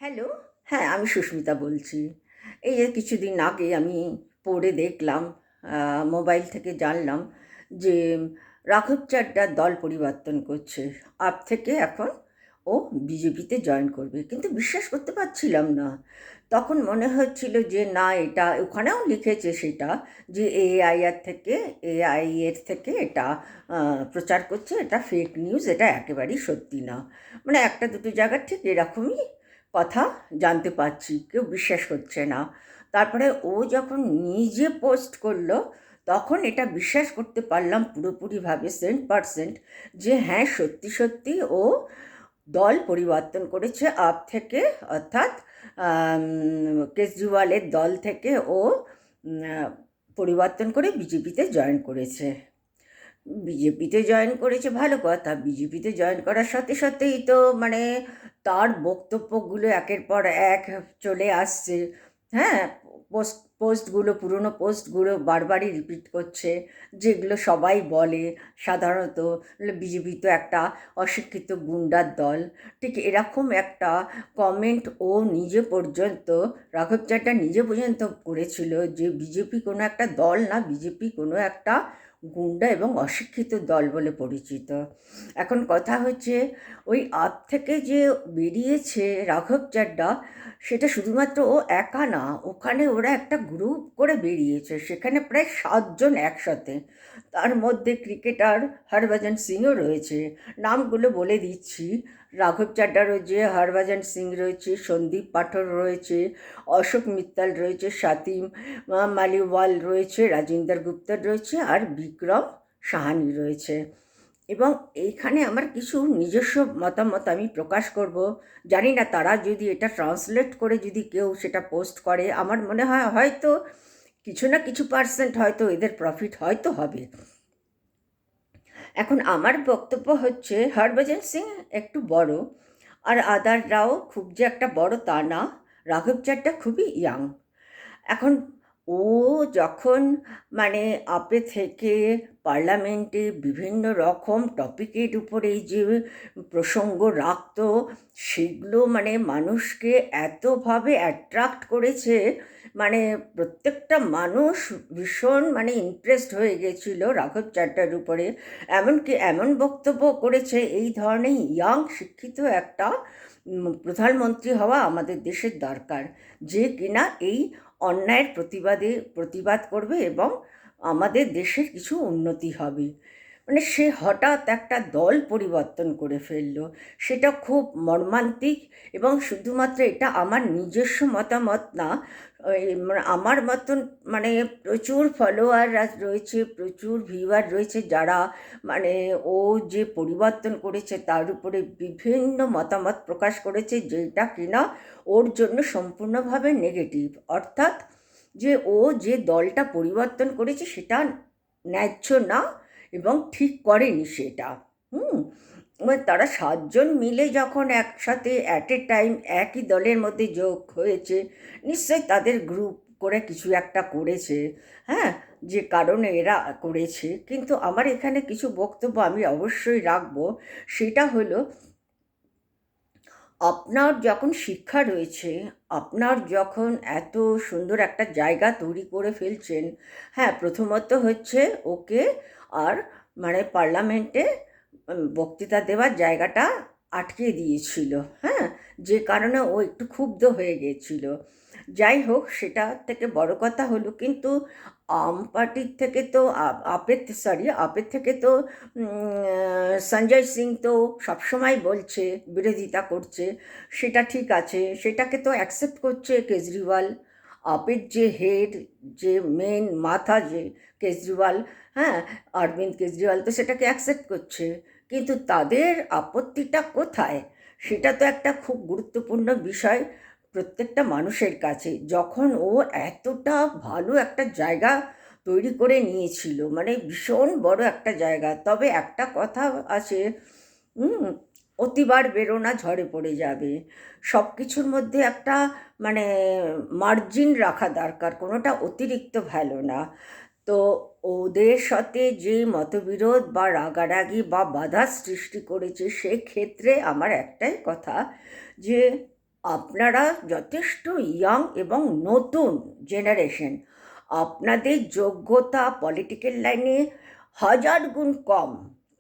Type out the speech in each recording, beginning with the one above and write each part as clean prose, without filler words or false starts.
Hello. হ্যাঁ, আমি সুস্মিতা বলছি। এই যে কিছুদিন আগে আমি পড়ে দেখলাম, মোবাইল থেকে জানলাম যে রাঘব চাড্ডা দল পরিবর্তন করছে। আপ থেকে এখন ও বিজেপিতে জয়েন করবে। কিন্তু বিশ্বাস করতে পারছিলাম না। তখন মনে হচ্ছিল যে না, এটা ওখানেও লিখেছে সেটা, যে এআই এর থেকে এটা প্রচার করছে, এটা ফেক নিউজ, এটা একেবারেই সত্যি না। মানে একটা দুটো জায়গার ঠিক এরকমই কথা জানতে পারছি, কেউ বিশ্বাস করছে না। তারপরে ও যখন নিজে পোস্ট করলো, তখন এটা বিশ্বাস করতে পারলাম পুরোপুরিভাবে 100%, যে হ্যাঁ, সত্যি সত্যি ও দল পরিবর্তন করেছে আপ থেকে, অর্থাৎ কেজরিওয়ালের দল থেকে ও পরিবর্তন করে বিজেপিতে জয়েন করেছে। বিজেপিতে জয়েন করেছে ভালো কথা। বিজেপিতে জয়েন করার সাথে সাথেই তো মানে তার বক্তব্যগুলো একের পর এক চলে আসছে। হ্যাঁ, পোস্টগুলো, পুরনো পোস্টগুলো বারবারই রিপিট করছে, যেগুলো সবাই বলে সাধারণত, বিজেপি তো একটা অশিক্ষিত গুন্ডার দল। ঠিক এরকম একটা কমেন্ট ও নিজে পর্যন্ত, রাঘব চাড্ডা নিজে পর্যন্ত করেছিল, যে বিজেপি কোনো একটা দল না, বিজেপি কোনো একটা গুন্ডা এবং অশিক্ষিত দল বলে পরিচিত। এখন কথা হচ্ছে, ওই আপ থেকে যে বেরিয়েছে রাঘব চাড্ডা, সেটা শুধুমাত্র ও একা না, ওখানে ওরা একটা গ্রুপ করে বেরিয়েছে, সেখানে প্রায় 7 জন একসাথে। তার মধ্যে ক্রিকেটার হরভজন সিংও রয়েছে। নামগুলো বলে দিচ্ছি: রাঘব চাড্ডা রয়েছে, হরভজন সিং রয়েছে, সন্দীপ পাঠক রয়েছে, অশোক মিত্তাল রয়েছে, স্বাতিম মালিওয়াল রয়েছে, রাজিন্দর গুপ্তা রয়েছে, আর বিক্রম সাহানি রয়েছে। এবং এইখানে আমার কিছু নিজস্ব মতামত আমি প্রকাশ করব। জানি না তারা যদি এটা ট্রান্সলেট করে যদি কেউ সেটা পোস্ট করে, আমার মনে হয় হয়তো কিছু না কিছু পার্সেন্ট হয়তো এদের প্রফিট হয়তো হবে। এখন আমার বক্তব্য হচ্ছে, হরভজন সিং একটু বড়, আর আদাররাও খুব যে একটা বড় তা না। রাঘব চাড্ডা খুবই ইয়াং। এখন ও যখন মানে আপে থেকে পার্লামেন্টে বিভিন্ন রকম টপিকের উপরে যে প্রসঙ্গ রাখতো, সেগুলো মানে মানুষকে এতভাবে অ্যাট্রাক্ট করেছে, মানে প্রত্যেকটা মানুষ ভীষণ মানে ইমপ্রেসড হয়ে গেছিল রাঘব চাড্ডার উপরে। এমনকি এমন বক্তব্য করেছে, এই ধরনের ইয়াং শিক্ষিত একটা প্রধানমন্ত্রী হওয়া আমাদের দেশের দরকার, যে কিনা এই অন্যায়ের প্রতিবাদ করবে এবং আমাদের দেশের কিছু উন্নতি হবে। মানে সে হঠাৎ একটা দল পরিবর্তন করে ফেললো, সেটা খুব মর্মান্তিক। এবং শুধুমাত্র এটা আমার নিজস্ব মতামত না, মানে আমার মতন মানে প্রচুর ফলোয়ার রয়েছে, প্রচুর ভিউয়ার রয়েছে, যারা মানে ও যে পরিবর্তন করেছে তার উপরে বিভিন্ন মতামত প্রকাশ করেছে, যেটা কিনা ওর জন্য সম্পূর্ণভাবে নেগেটিভ। অর্থাৎ যে ও যে দলটা পরিবর্তন করেছে সেটা ন্যায্য না এবং ঠিক করেনি সেটা। হুম এবার তারা 7 জন মিলে যখন একসাথে অ্যাট এ টাইম একই দলের মধ্যে যোগ হয়েছে, নিশ্চয়ই তাদের গ্রুপ করে কিছু একটা করেছে। হ্যাঁ, যে কারণে এরা করেছে। কিন্তু আমার এখানে কিছু বক্তব্য আমি অবশ্যই রাখবো। সেটা হলো, আপনার যখন শিক্ষা রয়েছে, আপনার যখন এত সুন্দর একটা জায়গা তৈরি করে ফেলছেন, হ্যাঁ, প্রথমত হচ্ছে ওকে আর মানে পার্লামেন্টে বক্তৃতা দেওয়ার জায়গাটা আটকে দিয়েছিল। হ্যাঁ, যে কারণে ও একটু ক্ষুব্ধ হয়ে গিয়েছিল। যাই হোক, সেটা থেকে বড় কথা হলো, কিন্তু আম পার্টির থেকে তো আপের থেকে তো সঞ্জয় সিং তো সবসময় বলছে, বিরোধিতা করছে। সেটা ঠিক আছে, সেটাকে তো অ্যাকসেপ্ট করছে কেজরিওয়াল। আপের যে হেড, যে মেন মাথা, যে কেজরিওয়াল, হ্যাঁ, অরবিন্দ কেজরিওয়াল, তো সেটাকে অ্যাকসেপ্ট করছে। কিন্তু তাদের আপত্তিটা কোথায়? সেটা তো একটা খুব গুরুত্বপূর্ণ বিষয় প্রত্যেকটা মানুষের কাছে। যখন ও এতটা ভালো একটা জায়গা তৈরি করে নিয়েছিল, মানে ভীষণ বড় একটা জায়গা, তবে একটা কথা আছে, হুম অতিবার বেরোনা ঝড়ে পড়ে যাবে। সব কিছুর মধ্যে একটা মানে মার্জিন রাখা দরকার, কোনোটা অতিরিক্ত ভালো না। তো ওদের সাথে যে মতবিরোধ বা রাগারাগি বা বাধার সৃষ্টি করেছে, সেক্ষেত্রে আমার একটাই কথা, যে আপনারা যথেষ্ট ইয়াং এবং নতুন জেনারেশন, আপনাদের যোগ্যতা পলিটিক্যাল লাইনে হাজার গুণ কম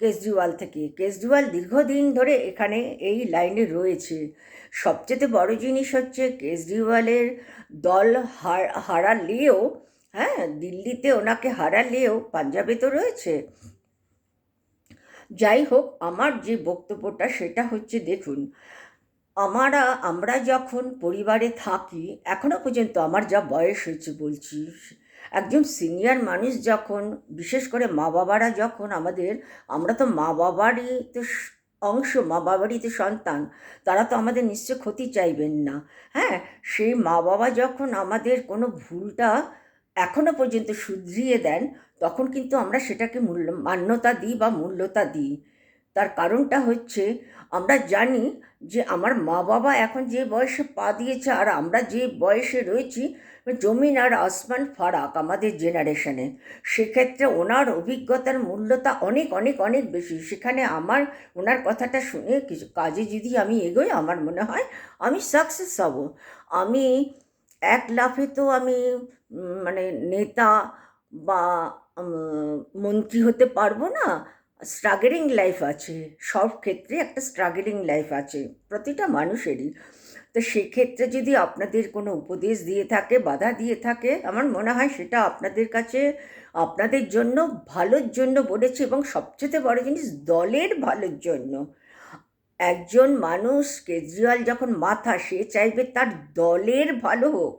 কেজরিওয়াল থেকে। কেজরিওয়াল দীর্ঘদিন ধরে এখানে এই লাইনে রয়েছে। সবচেয়ে বড় জিনিস হচ্ছে কেজরিওয়ালের দল হারালেও, হ্যাঁ, দিল্লিতে ওনাকে হারালেও পাঞ্জাবে তো রয়েছে। যাই হোক, আমার যে বক্তব্যটা সেটা হচ্ছে, দেখুন, আমরা যখন পরিবারে থাকি, এখনো পর্যন্ত আমার যা বয়স হয়েছে বলছি, একজন সিনিয়র মানুষ যখন, বিশেষ করে মা বাবারা যখন আমরা তো মা বাবারই তো অংশ, মা বাবারই তো সন্তান, তারা তো আমাদের নিশ্চয় ক্ষতি চাইবেন না। হ্যাঁ, সেই মা বাবা যখন আমাদের কোনো ভুলটা এখনো পর্যন্ত শুধরিয়ে দেন, তখন কিন্তু আমরা সেটাকে মান্যতা দিই বা মূল্যতা দিই। তার কারণটা হচ্ছে, আমরা জানি যে আমার মা বাবা এখন যে বয়সে পা দিয়েছে আর আমরা যে বয়সে রয়েছি, জমিন আর আসমান ফারাক আমাদের জেনারেশনে। সেক্ষেত্রে ওনার অভিজ্ঞতার মূল্যতা অনেক অনেক অনেক বেশি। সেখানে ওনার কথাটা শুনে কিছু কাজে যদি আমি এগোই, আমার মনে হয় আমি সাকসেস হব। আমি এক লাফে তো আমি মানে নেতা বা মন্ত্রী হতে পারবো না। স্ট্রাগলিং লাইফ আছে, সব ক্ষেত্রে একটা স্ট্রাগলিং লাইফ আছে প্রতিটা মানুষেরই। তো সেক্ষেত্রে যদি আপনাদের কোনো উপদেশ দিয়ে থাকে, বাধা দিয়ে থাকে, আমার মনে হয় সেটা আপনাদের কাছে, আপনাদের জন্য ভালোর জন্য বলেছে, এবং সবচেয়ে বড় জিনিস দলের ভালোর জন্য। একজন মানুষ, কেজরিওয়াল যখন মাথা, সে চাইবে তার দলের ভালো হোক,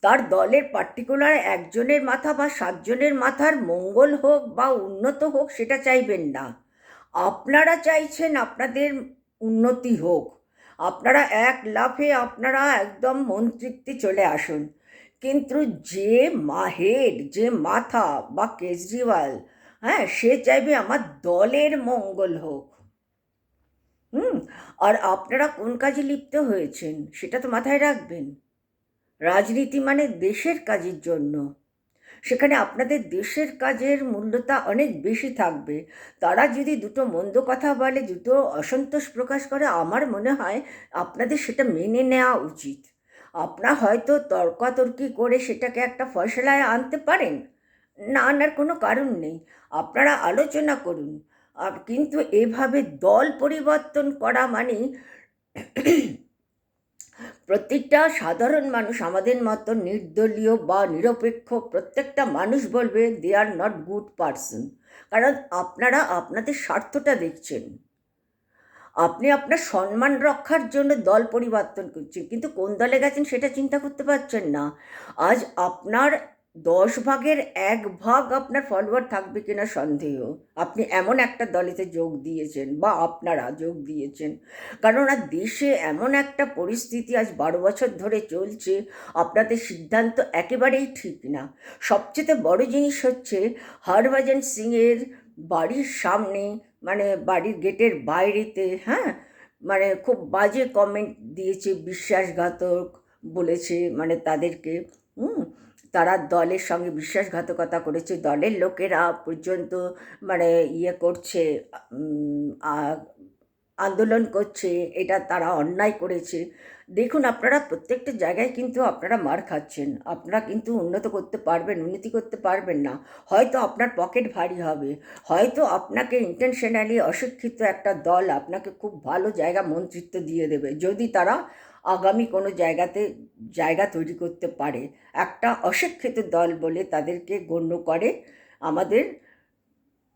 তার দলের পার্টিকুলার একজনের মাথা বা 7 জনের মাথার মঙ্গল হোক বা উন্নত হোক, সেটা চাইবেন না। আপনারা চাইছেন আপনাদের উন্নতি হোক, আপনারা এক লাফে আপনারা একদম মন্ত্রিত্বে চলে আসুন। কিন্তু যে মাথা বা কেজরিওয়াল, হ্যাঁ, সে চাইবে আমার দলের মঙ্গল হোক। আর আপনারা কোন কাজে লিপ্ত হয়েছেন সেটা তো মাথায় রাখবেন। রাজনীতি মানে দেশের কাজের জন্য, সেখানে আপনাদের দেশের কাজের মূল্যতা অনেক বেশি থাকবে। তারা যদি দুটো মন্দ কথা বলে, দুটো অসন্তোষ প্রকাশ করে, আমার মনে হয় আপনাদের সেটা মেনে নেওয়া উচিত। আপনারা হয়তো তর্কাতর্কি করে সেটাকে একটা ফয়সলায় আনতে পারেন, না আনার কোনো কারণ নেই, আপনারা আলোচনা করুন। কিন্তু এভাবে দল পরিবর্তন করা মানে প্রত্যেকটা সাধারণ মানুষ, আমাদের মতো নির্দলীয় বা নিরপেক্ষ প্রত্যেকটা মানুষ বলবে দে আর নট গুড পারসন। কারণ আপনারা আপনাদের স্বার্থটা দেখছেন, আপনি আপনার সম্মান রক্ষার জন্য দল পরিবর্তন করছেন, কিন্তু কোন দলে গেছেন সেটা চিন্তা করতে পারছেন না। আজ আপনার 10 ভাগের 1 ভাগ আপনার ফলোয়ার থাকবে কিনা সন্দেহ। আপনি এমন একটা দলেতে যোগ দিয়েছেন বা আপনারা যোগ দিয়েছেন, কেননা দেশে এমন একটা পরিস্থিতি আজ 12 বছর ধরে চলছে, আপনাদের সিদ্ধান্ত একেবারেই ঠিক না। সবচেয়ে বড় জিনিস হচ্ছে, হরভজন সিংয়ের বাড়ির সামনে, মানে বাড়ির গেটের বাইরেতে, হ্যাঁ, মানে খুব বাজে কমেন্ট দিয়েছে, বিশ্বাসঘাতক বলেছে, মানে তাদেরকে, তারা দলের সঙ্গে বিশ্বাসঘাতকতা করেছে, দলের লোকেরা পর্যন্ত মানে করছে, আন্দোলন করছে, এটা তারা অন্যায় করেছে। দেখুন, আপনারা প্রত্যেকটা জায়গায় কিন্তু আপনারা মার খাচ্ছেন, আপনারা কিন্তু উন্নতি করতে পারবেন না। হয়তো আপনার পকেট ভারী হবে, হয়তো আপনাকে ইন্টেনশনালি অশিক্ষিত একটা দল আপনাকে খুব ভালো মন্ত্রিত্ব দিয়ে দেবে, যদি তারা আগামী কোনো জায়গা তৈরি করতে পারে। একটা অশিক্ষিত দল বলে তাদেরকে গণ্য করে আমাদের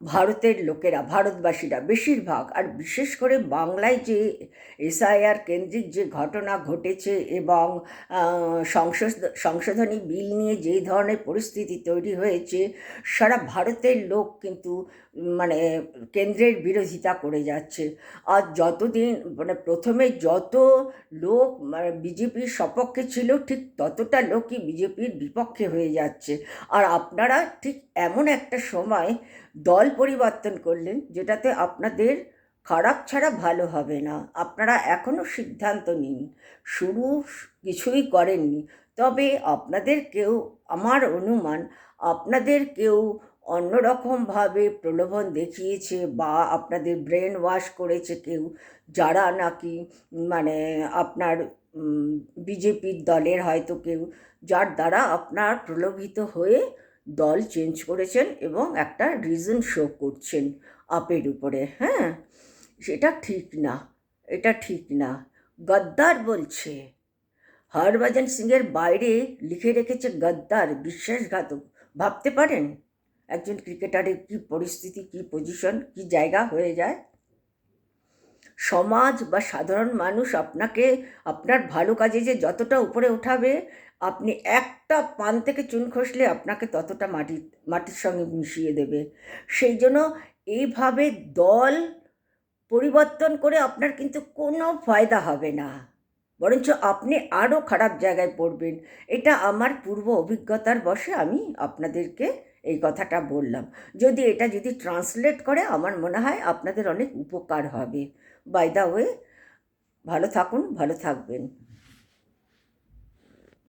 ভারতের লোকেরা, ভারতবাসীরা বেশিরভাগ। আর বিশেষ করে বাংলায় যে এসআইআর কেন্দ্রিক যে ঘটনা ঘটেছে এবং সংশোধনী বিল নিয়ে যেই ধরনের পরিস্থিতি তৈরি হয়েছে, সারা ভারতের লোক কিন্তু মানে কেন্দ্রের বিরোধিতা করে যাচ্ছে। আর যতদিন মানে প্রথমে যত লোক বিজেপির সপক্ষে ছিল, ঠিক ততটা লোকই বিজেপির বিপক্ষে হয়ে যাচ্ছে। আর আপনারা ঠিক এমন একটা সময় দল পরিবর্তন করলেন যেটাতে আপনাদের খারাপ ছাড়া ভালো হবে না। আপনারা এখনও সিদ্ধান্ত নিন, শুরু কিছুই করেননি, তবে আপনাদের কেউ, আমার অনুমান, আপনাদের কেউ অন্যরকমভাবে প্রলোভন দেখিয়েছে বা আপনাদের ব্রেন ওয়াশ করেছে কেউ, যারা নাকি মানে আপনার বিজেপির দলের হয়তো কেউ, যার দ্বারা আপনার প্রলোভিত হয়ে দল চেঞ্জ করেছেন এবং একটা রিজন শো করছেন আপের উপরে। হ্যাঁ, সেটা ঠিক না, এটা ঠিক না। গদ্দার বলছে, হরভজন সিংয়ের বাইরে লিখে রেখেছে গদ্দার, বিশ্বাসঘাতক। ভাবতে পারেন একজন ক্রিকেটারের কী পরিস্থিতি, কী পজিশন, কী জায়গা হয়ে যায়। সমাজ বা সাধারণ মানুষ আপনাকে আপনার ভালো কাজে যে যতটা উপরে ওঠাবে, আপনি একটা পান থেকে চুন খসলে আপনাকে ততটা মাটির সঙ্গে মিশিয়ে দেবে। সেই জন্য এইভাবে দল পরিবর্তন করে আপনার কিন্তু কোনো ফায়দা হবে না, বরঞ্চ আপনি আরও খারাপ জায়গায় পড়বেন। এটা আমার পূর্ব অভিজ্ঞতার বশে আমি আপনাদেরকে এই কথাটা বললাম। এটা যদি ট্রান্সলেট করে, আমার মনে হয় আপনাদের অনেক উপকার হবে। বাই দ্য ওয়ে, ভালো থাকুন, ভালো থাকবেন।